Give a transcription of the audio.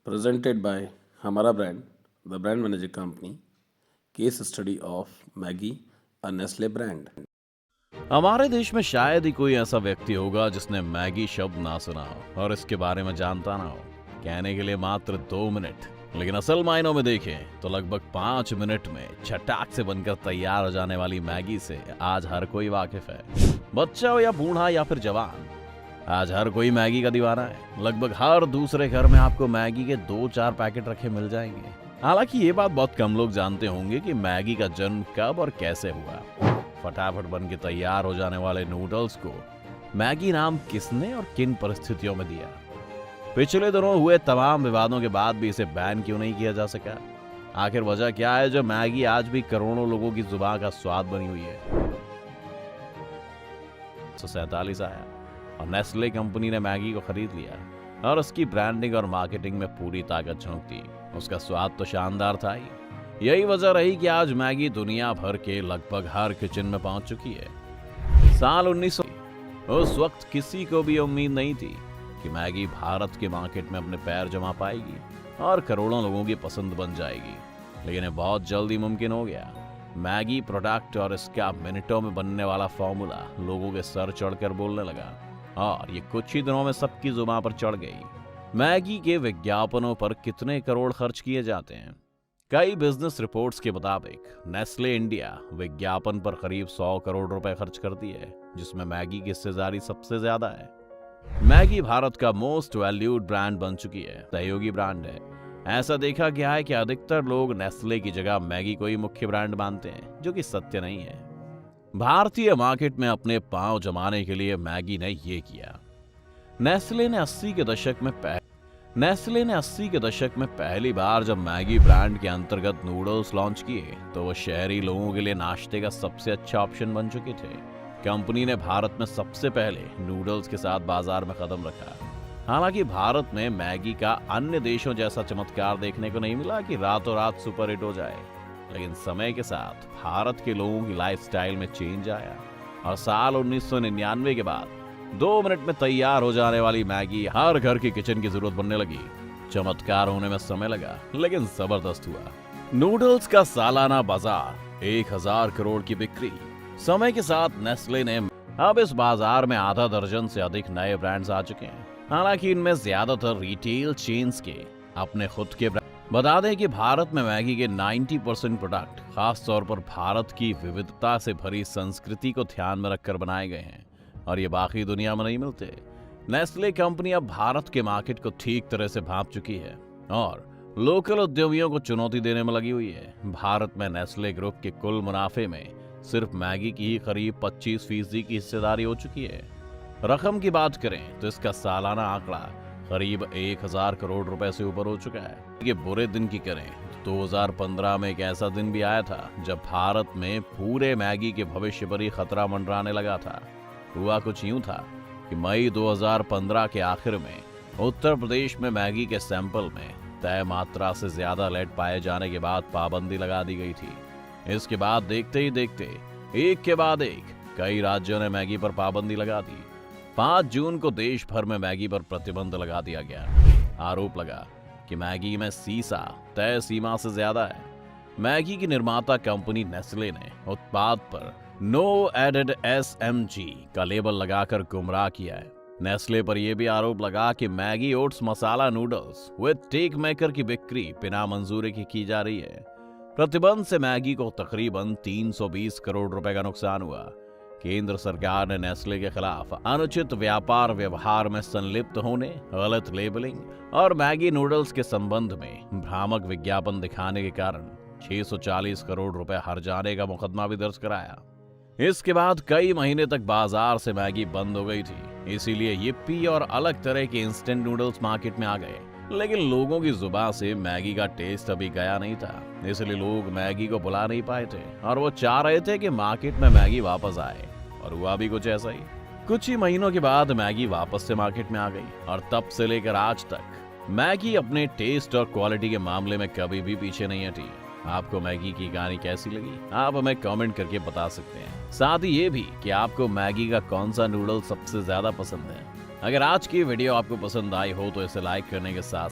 presented by Hamara Brand, the brand manager company, case study of Maggie, a Nestle brand. हमारे देश में शायद ही कोई ऐसा व्यक्ति होगा जिसने मैगी शब्द ना सुना हो और इसके बारे में जानता ना हो। कहने के लिए मात्र 2 मिनट, लेकिन असल मायनों में देखें तो लगभग 5 मिनट में छटाक से बनकर तैयार हो जाने वाली मैगी से आज हर कोई वाकिफ है। बच्चा हो या बूढ़ा या फिर जवान, आज हर कोई मैगी का दीवाना है। लगभग हर दूसरे घर में आपको मैगी के 2-4 पैकेट रखे मिल जाएंगे। हालांकि ये बात बहुत कम लोग जानते होंगे कि मैगी का जन्म कब और कैसे हुआ। फटाफट बन के तैयार हो जाने वाले नूडल्स को मैगी नाम किसने और किन परिस्थितियों में दिया? पिछले दिनों हुए तमाम विवादों के बाद भी इसे बैन क्यों नहीं किया जा सका? आखिर वजह क्या है जो मैगी आज भी करोड़ों लोगों की जुबान का स्वाद बनी हुई है? 1947 आया और नेस्ले कंपनी ने मैगी को खरीद लिया और उसकी ब्रांडिंग और मार्केटिंग में पूरी ताकत झोंक दी। उसका स्वाद तो शानदार था ही। यही वजह रही कि आज मैगी दुनिया भर के लगभग हर किचन में पहुंच चुकी है। साल 1900 उस वक्त किसी को भी उम्मीद नहीं थी कि मैगी भारत के मार्केट में अपने पैर जमा पाएगी और करोड़ों लोगों की पसंद बन जाएगी। लेकिन ये बहुत जल्दी मुमकिन हो गया। मैगी प्रोडक्ट और इसका मिनटों में बनने वाला फॉर्मूला लोगों के सर चढ़कर बोलने लगा और ये कुछ ही दिनों में सबकी जुबान पर चढ़ गई। मैगी के विज्ञापनों पर कितने करोड़ खर्च किए जाते हैं? कई बिजनेस रिपोर्ट्स के मुताबिक नेस्ले इंडिया विज्ञापन पर करीब 100 करोड़ रुपए खर्च करती है, जिसमें मैगी की हिस्सेदारी सबसे ज्यादा है। मैगी भारत का मोस्ट वैल्यूड ब्रांड बन चुकी है, सहयोगी ब्रांड है। ऐसा देखा गया है कि अधिकतर लोग नेस्ले की जगह मैगी को ही मुख्य ब्रांड मानते हैं, जो कि सत्य नहीं है। भारतीय मार्केट में अपने पांव जमाने के लिए मैगी ने ये किया। नेस्ले ने 80 के दशक में पहली बार जब मैगी ब्रांड के अंतर्गत नूडल्स लॉन्च किए तो वो शहरी लोगों के लिए नाश्ते का सबसे अच्छा ऑप्शन बन चुके थे। कंपनी ने भारत में सबसे पहले नूडल्स के साथ बाजार में कदम रखा। हालांकि भारत में मैगी का अन्य देशों जैसा चमत्कार देखने को नहीं मिला कि रातों रात सुपर हिट हो जाए, लेकिन समय के साथ भारत के लोगों की लाइफस्टाइल में चेंज आया और साल 1999 के बाद 2 मिनट में तैयार हो जाने वाली मैगी हर घर की किचन की जरूरत बनने लगी। चमत्कार होने में समय लगा, लेकिन जबरदस्त हुआ। नूडल्स का सालाना बाजार 1000 करोड़ की बिक्री। समय के साथ नेस्ले ने अब इस बाजार में आधा दर्जन से अधिक नए ब्रांड्स आ चुके हैं। हालांकि इनमें ज्यादातर रिटेल चेन्स के अपने खुद के ब्रांड। बता दें कि भारत में मैगी के 90% प्रोडक्ट खास तौर पर भारत की विविधता से भरी संस्कृति को ध्यान में रखकर बनाए गए हैं और ये बाकी दुनिया में नहीं मिलते। नेस्ले कंपनी अब भारत के मार्केट को ठीक तरह से भांप चुकी है और लोकल उद्यमियों को चुनौती देने में लगी हुई है। भारत में नेस्ले ग्रुप के कुल मुनाफे में सिर्फ मैगी की ही करीब 25% की हिस्सेदारी हो चुकी है। रकम की बात करें तो इसका सालाना आंकड़ा करीब 1000 करोड़ रुपए से ऊपर हो चुका है। ये बुरे दिन की करें तो 2015 में एक ऐसा दिन भी आया था जब भारत में पूरे मैगी के भविष्य पर ही खतरा मंडराने लगा था। हुआ कुछ यूं था कि मई 2015 के आखिर में उत्तर प्रदेश में मैगी के सैंपल में तय मात्रा से ज्यादा लेड पाए जाने के बाद पाबंदी लगा दी गई थी। इसके बाद देखते ही देखते एक के बाद एक कई राज्यों ने मैगी पर पाबंदी लगा दी। 5 जून को देश भर में मैगी पर प्रतिबंध लगा दिया गया। आरोप लगा कि मैगी में सीसा तय सीमा से ज्यादा है। मैगी की निर्माता कंपनी नेस्ले ने उत्पाद पर नो एडेड SMG का लेबल लगाकर गुमराह किया है। नेस्ले पर यह भी आरोप लगा कि Maggi oats masala noodles with टेक मेकर की बिक्री बिना मंजूरी की जा रही है। प्रतिबंध से मैगी को तकरीबन 320 करोड़ रुपए का नुकसान हुआ। केंद्र सरकार ने नेस्ले के खिलाफ अनुचित व्यापार व्यवहार में संलिप्त होने, गलत लेबलिंग और मैगी नूडल्स के संबंध में भ्रामक विज्ञापन दिखाने के कारण 640 करोड़ रुपए हर जाने का मुकदमा भी दर्ज कराया। इसके बाद कई महीने तक बाजार से मैगी बंद हो गई थी। इसीलिए यिप्पी और अलग तरह के इंस्टेंट नूडल्स मार्केट में आ गए, लेकिन लोगों की जुबान से मैगी का टेस्ट अभी गया नहीं था। इसलिए लोग मैगी को भुला नहीं पाए थे और वो चाह रहे थे कि मार्केट में मैगी वापस आए, और हुआ भी कुछ ऐसा ही। कुछ ही महीनों के बाद मैगी वापस से मार्केट में आ गई और तब से लेकर आज तक मैगी अपने टेस्ट और क्वालिटी के मामले में कभी भी पीछे नहीं हटी। आपको मैगी की कहानी कैसी लगी? आप हमें कमेंट करके बता सकते हैं। साथ ही ये भी कि आपको मैगी का कौन सा नूडल सबसे ज्यादा पसंद है। अगर आज की वीडियो आपको पसंद आई हो तो इसे लाइक करने के साथ